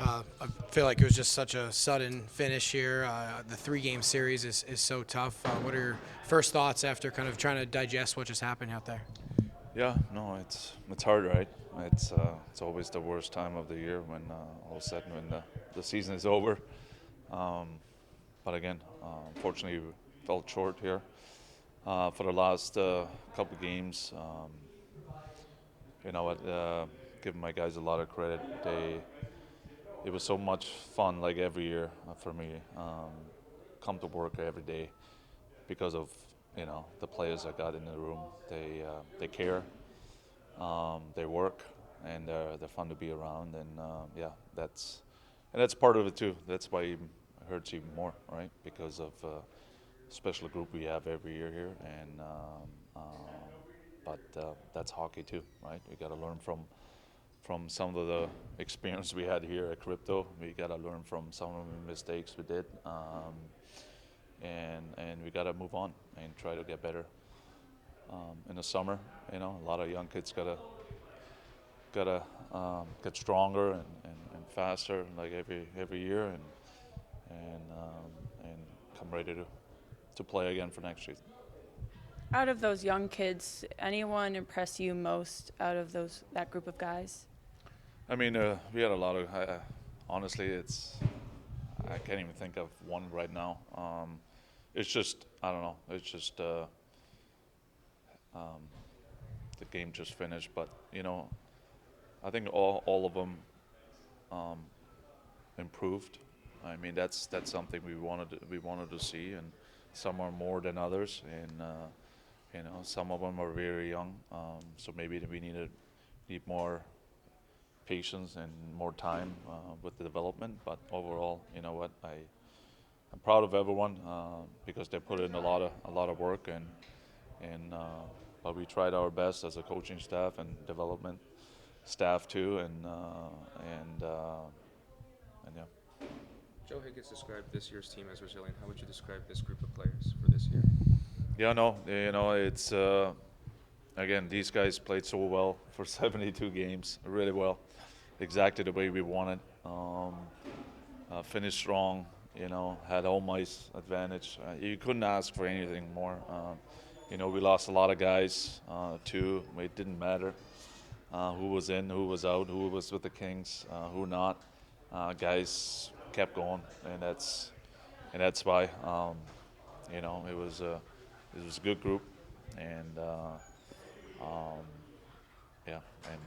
I feel like it was just such a sudden finish here. The three-game series is so tough. What are your first thoughts after kind of trying to digest what just happened out there? Yeah, no, it's hard, right? It's always the worst time of the year when all of a sudden when the season is over. Um, but again, unfortunately, we fell short here for the last couple games. You know what? Giving my guys a lot of credit. It was so much fun, like every year for me. Come to work every day because of the players I got in the room. They care. They work, and they're fun to be around. And yeah, that's part of it too. That's why it hurts even more, right? Because of special group we have every year here, and but that's hockey too, right? We got to learn from some of the experience we had here at Crypto. We got to learn from some of the mistakes we did, and we got to move on and try to get better. In the summer, a lot of young kids gotta get stronger and faster, like every year, and come ready to play again for next season. Out of those young kids, anyone impress you most out of that group of guys? I mean, we had a lot of. Honestly, I can't even think of one right now. It's just I don't know. It's just um, the game just finished, but I think all of them um, improved. I mean, that's something we wanted to see, and some are more than others, and some of them are very young. So maybe we need more patience and more time with the development. But overall, you know what, I'm proud of everyone because they put in a lot of work, and but we tried our best as a coaching staff and development staff too, and yeah. Joe Higgins described this year's team as resilient. How would you describe this group of players for this year? Yeah, no, it's again, these guys played so well for 72 games, really well, exactly the way we wanted. Finished strong, had home ice advantage. You couldn't ask for anything more. We lost a lot of guys too. It didn't matter who was in, who was out, who was with the Kings, who not. Guys kept going, and that's why. It was a good group, and um, yeah, and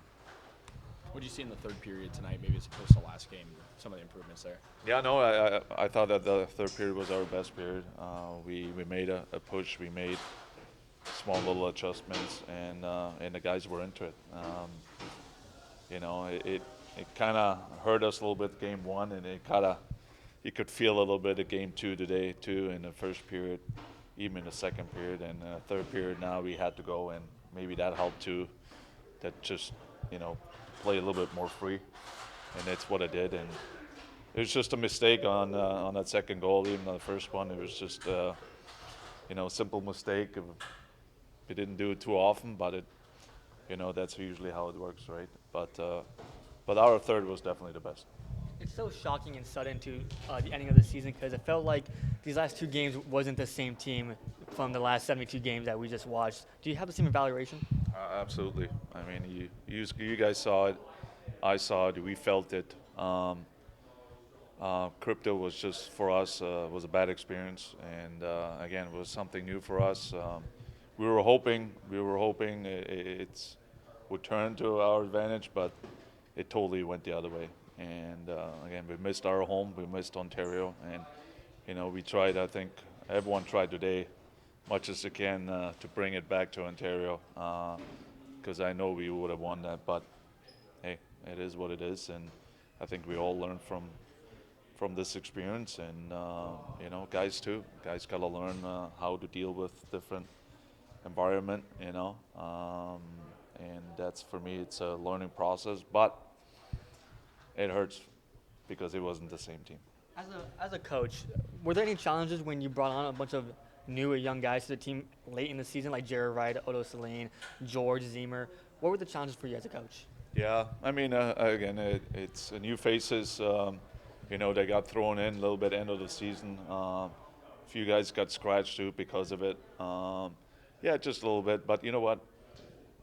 What did you see in the third period tonight, maybe as opposed to last game, some of the improvements there? yeah, no, I thought that the third period was our best period. We made a push, we made small little adjustments, and the guys were into it. It kind of hurt us a little bit game one, and it kind of you could feel a little bit of game two today too in the first period, even in the second period, and third period now we had to go, and maybe that helped too. That just play a little bit more free, and that's what I did. And it was just a mistake on that second goal, even on the first one. It was just simple mistake. We didn't do it too often, but that's usually how it works, right? But our third was definitely the best. It's so shocking and sudden to the ending of the season because it felt like these last two games wasn't the same team from the last 72 games that we just watched. Do you have the same evaluation? Absolutely. I mean, you guys saw it. I saw it. We felt it. Crypto was just for us was a bad experience, and again, it was something new for us. We were hoping it's would turn to our advantage, but it totally went the other way. And again, we missed our home. We missed Ontario, and we tried. I think everyone tried today, much as they can, to bring it back to Ontario, because I know we would have won that. But hey, it is what it is, and I think we all learned from this experience, and guys too. Guys gotta learn how to deal with different environment, and that's for me. It's a learning process, but it hurts because it wasn't the same team. As a coach, were there any challenges when you brought on a bunch of new or young guys to the team late in the season, like Jared Wright, Otto Saline, George Zemer? What were the challenges for you as a coach? Yeah, I mean, again, it's new faces. They got thrown in a little bit end of the season. A few guys got scratched too because of it. Yeah, just a little bit. But you know what?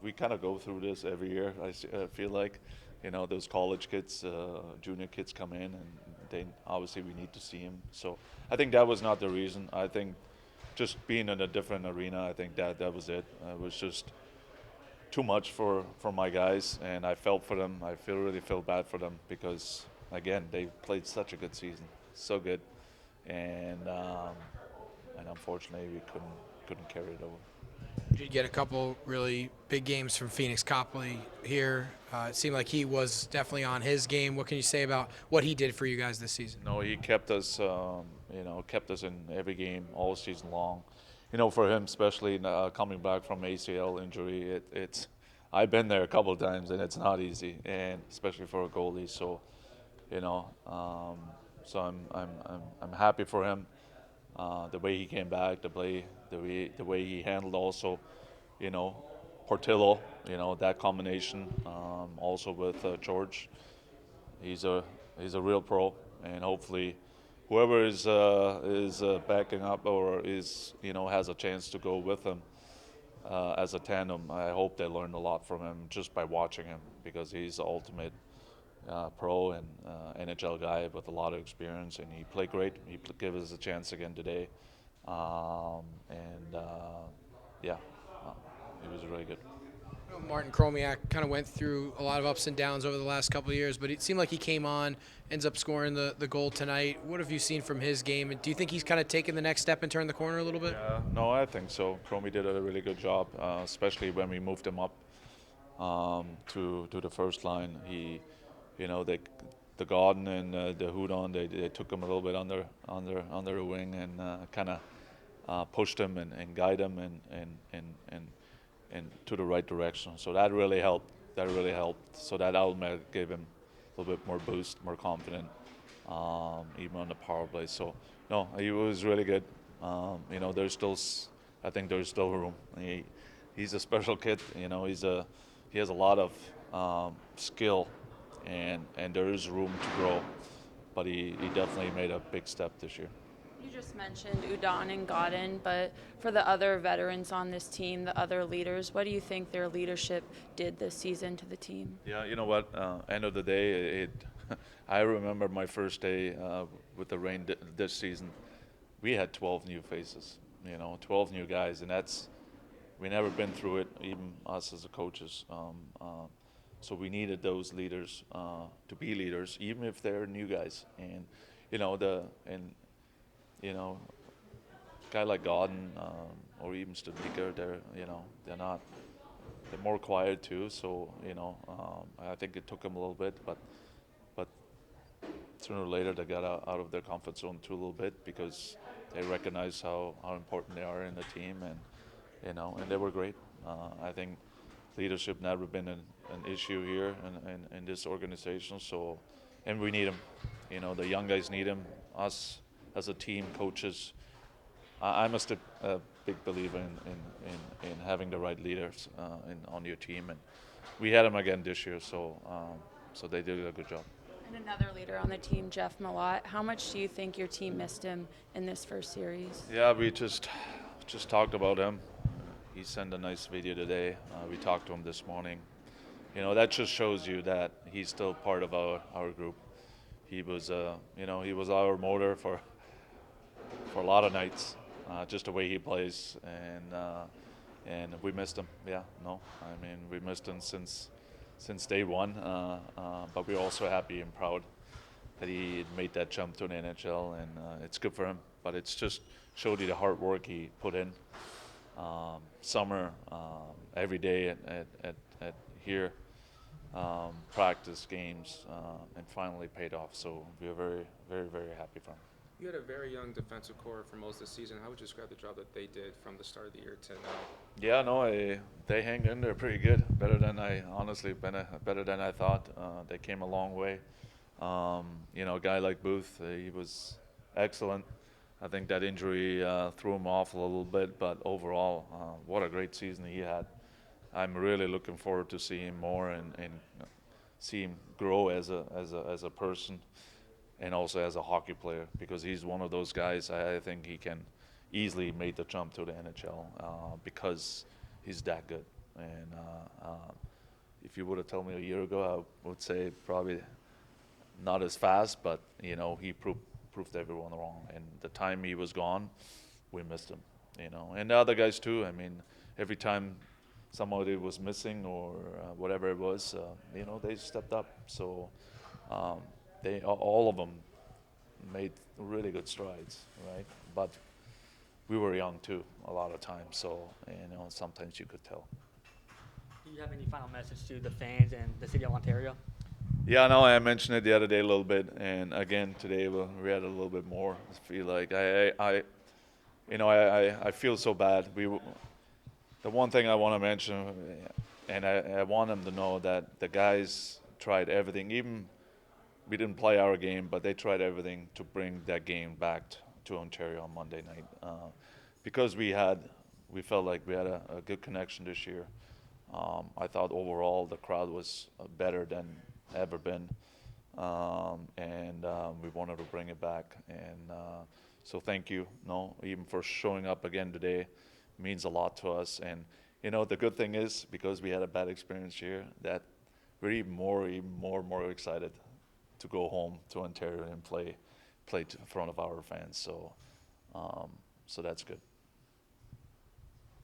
We kind of go through this every year. I feel like, those college kids, junior kids come in, and they obviously we need to see them. So I think that was not the reason. I think just being in a different arena, I think that was it. It was just too much for my guys, and I felt for them. I really feel bad for them because again they played such a good season, so good, and unfortunately we couldn't carry it over. You did get a couple really big games from Phoenix Copley here. It seemed like he was definitely on his game. What can you say about what he did for you guys this season? No, he kept us, kept us in every game all season long. For him, especially coming back from ACL injury, it's I've been there a couple of times and it's not easy, and especially for a goalie. So, so I'm happy for him. The way he came back, the way he handled also, you know, Portillo, that combination. Also with George, he's a real pro, and hopefully, whoever is backing up or is has a chance to go with him as a tandem. I hope they learned a lot from him just by watching him because he's the ultimate pro and NHL guy with a lot of experience, and he played great. He gave us a chance again today, and yeah, he was really good. Martin Kromiak kind of went through a lot of ups and downs over the last couple of years, but it seemed like he came on, ends up scoring the goal tonight. What have you seen from his game, and do you think he's kind of taken the next step and turned the corner a little bit? No, I think so. Cromie did a really good job, especially when we moved him up to the first line. The Garden and the Hudon, they took him a little bit under the wing and kind of pushed him and guide him and to the right direction. So that really helped. So that element gave him a little bit more boost, more confident, even on the power play. So no, he was really good. I think there's still room. He's a special kid. He has a lot of skill, and there is room to grow. But he definitely made a big step this year. You just mentioned Udon and Godin, but for the other veterans on this team, the other leaders, what do you think their leadership did this season to the team? Yeah, you know what? End of the day, I remember my first day with the Reign this season. We had 12 new faces, 12 new guys, and we never been through it, even us as the coaches. So we needed those leaders to be leaders, even if they're new guys. And guy like Godden or even Studnicka, they're more quiet too. So I think it took them a little bit, but sooner or later they got out of their comfort zone too a little bit because they recognize how important they are in the team, and they were great. I think leadership never been an issue here in this organization. So, and we need them. The young guys need them. Us as a team, coaches. I'm a big believer in having the right leaders on your team, and we had them again this year. So they did a good job. And another leader on the team, Jeff Malott. How much do you think your team missed him in this first series? Yeah, we just talked about him. He sent a nice video today. We talked to him this morning. That just shows you that he's still part of our group. He was our motor for a lot of nights, just the way he plays, and we missed him. Yeah, no, I mean we missed him since day one. But we're also happy and proud that he made that jump to the NHL, and it's good for him. But it's just showed you the hard work he put in. Summer, every day at here, practice games, and finally paid off. So we're very, very, very happy for him. You had a very young defensive core for most of the season. How would you describe the job that they did from the start of the year to now? Yeah, no, they hang in there pretty good. Better than I thought. They came a long way. A guy like Booth, he was excellent. I think that injury threw him off a little bit, but overall, what a great season he had. I'm really looking forward to seeing more and see him grow as a person and also as a hockey player, because he's one of those guys. I think he can easily make the jump to the NHL because he's that good. And if you would have told me a year ago, I would say probably not as fast, but he proved everyone wrong. And the time he was gone, we missed him. And the other guys too. I mean, every time somebody was missing or whatever it was, they stepped up. So all of them made really good strides, right? But we were young too a lot of times, so sometimes you could tell. Do you have any final message to the fans and the city of Ontario? Yeah, no, I mentioned it the other day a little bit, and again today we had a little bit more. I feel like I feel so bad. The one thing I want to mention, and I want them to know that the guys tried everything. Even we didn't play our game, but they tried everything to bring that game back to Ontario on Monday night, because we felt like we had a good connection this year. I thought overall the crowd was better than ever been, and we wanted to bring it back. And so thank you, even for showing up again today. Means a lot to us. And the good thing is, because we had a bad experience here, that we're even more excited to go home to Ontario and play in front of our fans. So that's good.